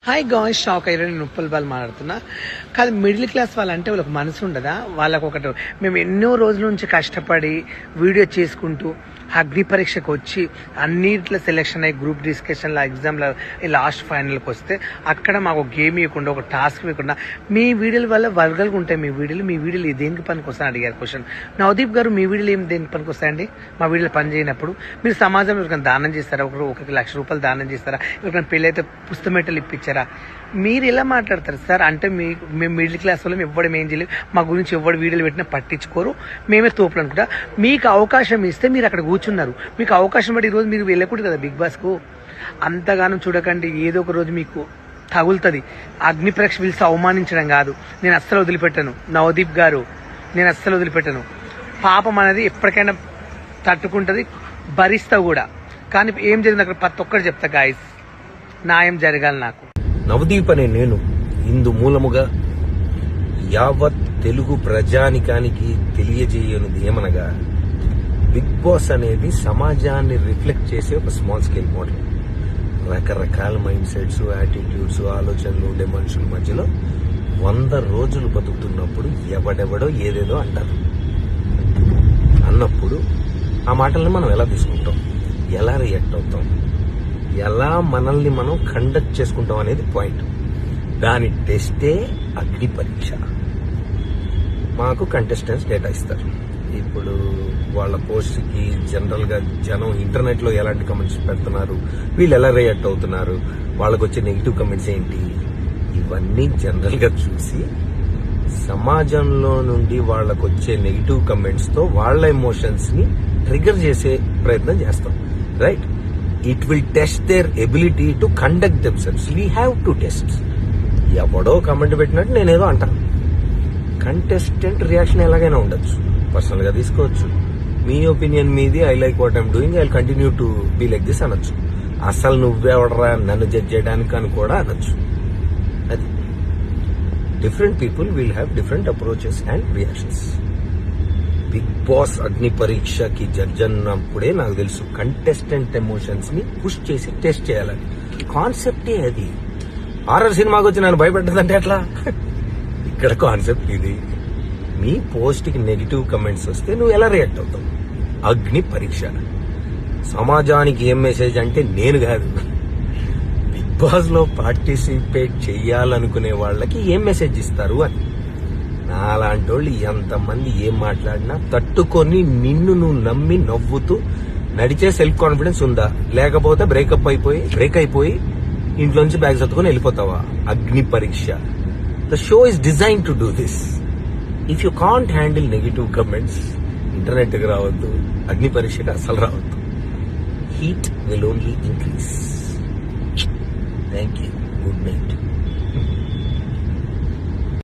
Hi guys, shock అయ్యారు. నేను ఉప్పల్ వాళ్ళు మాట్లాడుతున్నా. కాదు, మిడిల్ క్లాస్ వాళ్ళంటే వాళ్ళకి మనసు ఉండదా? వాళ్ళకు ఒకటి, మేము ఎన్నో రోజుల నుంచి కష్టపడి వీడియో చేసుకుంటూ అగ్ని పరీక్షకు వచ్చి అన్నిట్లో సెలెక్షన్ అయ్యి గ్రూప్ డిస్కషన్లో ఎగ్జామ్లో లాస్ట్ ఫైనల్కి వస్తే అక్కడ మాకు గేమ్ ఇవ్వకుండా, ఒక టాస్క్ ఇవ్వకుండా, మీ వీడియోల వల్ల వర్గాలుగా ఉంటాయి. మీ వీడియోలు దేనికి పనికి వస్తాయని అడిగారు క్వశ్చన్. నవదీప్ గారు, మీ వీడియోలు ఏం దేనికి పనికి వస్తాయండి? మా వీడియోలు పని చేయనప్పుడు మీరు సమాజంలో ఎవరికైనా దానం చేస్తారా? ఒకరికి ₹1,00,000 దానం చేస్తారా? ఎవరికైనా పెళ్ళి అయితే పుస్తమెట్టలు ఇప్పించారా? మీరు ఎలా మాట్లాడతారు సార్? అంటే మేము మిడిల్ క్లాస్ వాళ్ళం, ఎవ్వడం ఏం చేయలేదు, మా గురించి ఎవరు వీడియోలు పెట్టినా పట్టించుకోరు, మేమే తోపులు అనుకుంటా. మీకు అవకాశం ఇస్తే మీరు అక్కడ కూర్చున్నారు. మీకు అవకాశం బట్టి ఈరోజు మీరు వెళ్ళకూడదు కదా బిగ్ బాస్కు. అంతగానం చూడకండి, ఏదో ఒక రోజు మీకు తగులుతుంది. అగ్ని పరీక్ష పిలిచి అవమానించడం కాదు. నేను అస్సలు వదిలిపెట్టాను నవదీప్ గారు, నేను అస్సలు వదిలిపెట్టాను. పాపం అనేది ఎప్పటికైనా తట్టుకుంటుంది, భరిస్తా కూడా. కానీ ఏం జరిగింది అక్కడ ప్రతి ఒక్కరు చెప్తా గాయస్, న్యాయం జరగాలి. నాకు నవదీప్ అనే నేను ఇందు మూలముగా యావత్ తెలుగు ప్రజానికానికి తెలియజేయనిది ఏమనగా, బిగ్ బాస్ అనేది సమాజాన్ని రిఫ్లెక్ట్ చేసే ఒక స్మాల్ స్కేల్ మోడల్. రకరకాల మైండ్ సెట్స్, యాటిట్యూడ్స్, ఆలోచనలు ఉండే మనుషుల మధ్యలో 100 రోజులు బతుకుతున్నప్పుడు ఎవడెవడో ఏదేదో అంటారు. అన్నప్పుడు ఆ మాటల్ని మనం ఎలా తీసుకుంటాం, ఎలా రియాక్ట్ అవుతాం, ఎలా మనల్ని మనం కండక్ట్ చేసుకుంటాం అనేది పాయింట్. దాని టెస్టే అగ్ని పరీక్ష. మాకు కంటెస్టెంట్స్ డేటా ఇస్తారు. ఇప్పుడు వాళ్ళ పోస్ట్కి జనరల్ గా జనం ఇంటర్నెట్ లో ఎలాంటి కమెంట్స్ పెడుతున్నారు, వీళ్ళు ఎలా రియాక్ట్ అవుతున్నారు, వాళ్ళకు వచ్చే నెగిటివ్ కమెంట్స్ ఏంటి, ఇవన్నీ జనరల్ గా చూసి సమాజంలో నుండి వాళ్ళకు వచ్చే నెగిటివ్ కమెంట్స్ తో వాళ్ళ ఎమోషన్స్ ని ట్రిగర్ చేసే ప్రయత్నం చేస్తాం. Right? It will test there ability to conduct themselves. We have to test. ఎవడో కమెంట్ పెట్టినట్టు నేనేదో అంటాను. కంటెస్టెంట్ రియాక్షన్ ఎలాగైనా ఉండొచ్చు, పర్సనల్ గా తీసుకోవచ్చు. మీ ఒపీనియన్ మీది, I like what I'm doing, I continue to be like this అనొచ్చు. అసలు నువ్వెవడరా నన్ను జడ్జ్ చేయడానికి అని కూడా అనొచ్చు. అది different people will have different approaches and reactions. Bigg Boss అగ్ని పరీక్షకి జడ్జ్ అన్నప్పుడే నాకు తెలుసు కంటెస్టెంట్ ఎమోషన్స్ ని పుష్ చేసి టెస్ట్ చేయాలని. కాన్సెప్టే అది. హారర్ సినిమాకి వచ్చి నన్ను భయపెట్టదంటే ఎట్లా? ఇక్కడ కాన్సెప్ట్ ఇది. మీ పోస్ట్ కి నెగిటివ్ కమెంట్స్ వస్తే నువ్వు ఎలా రియాక్ట్ అవుతావు? అగ్ని పరీక్ష. సమాజానికి ఏం మెసేజ్ అంటే నేను కాదు, బిగ్ బాస్ లో పార్టిసిపేట్ చెయ్యాలనుకునే వాళ్ళకి ఏం మెసేజ్ ఇస్తారు అని. నాలాంటి వాళ్ళు ఎంతమంది ఏం మాట్లాడినా తట్టుకొని నిన్ను నువ్వు నమ్మి నవ్వుతూ నడిచే సెల్ఫ్ కాన్ఫిడెన్స్ ఉందా? లేకపోతే బ్రేక్ అయిపోయి ఇంట్లోంచి బ్యాగ్ సర్దుకొని వెళ్ళిపోతావా? అగ్ని పరీక్ష. The show is design to do this. If you can't handle negative comments, internet కి రావద్దు, అగ్ని పరీక్షకి అసలు రావద్దు. Heat will only increase. Thank you. Good night.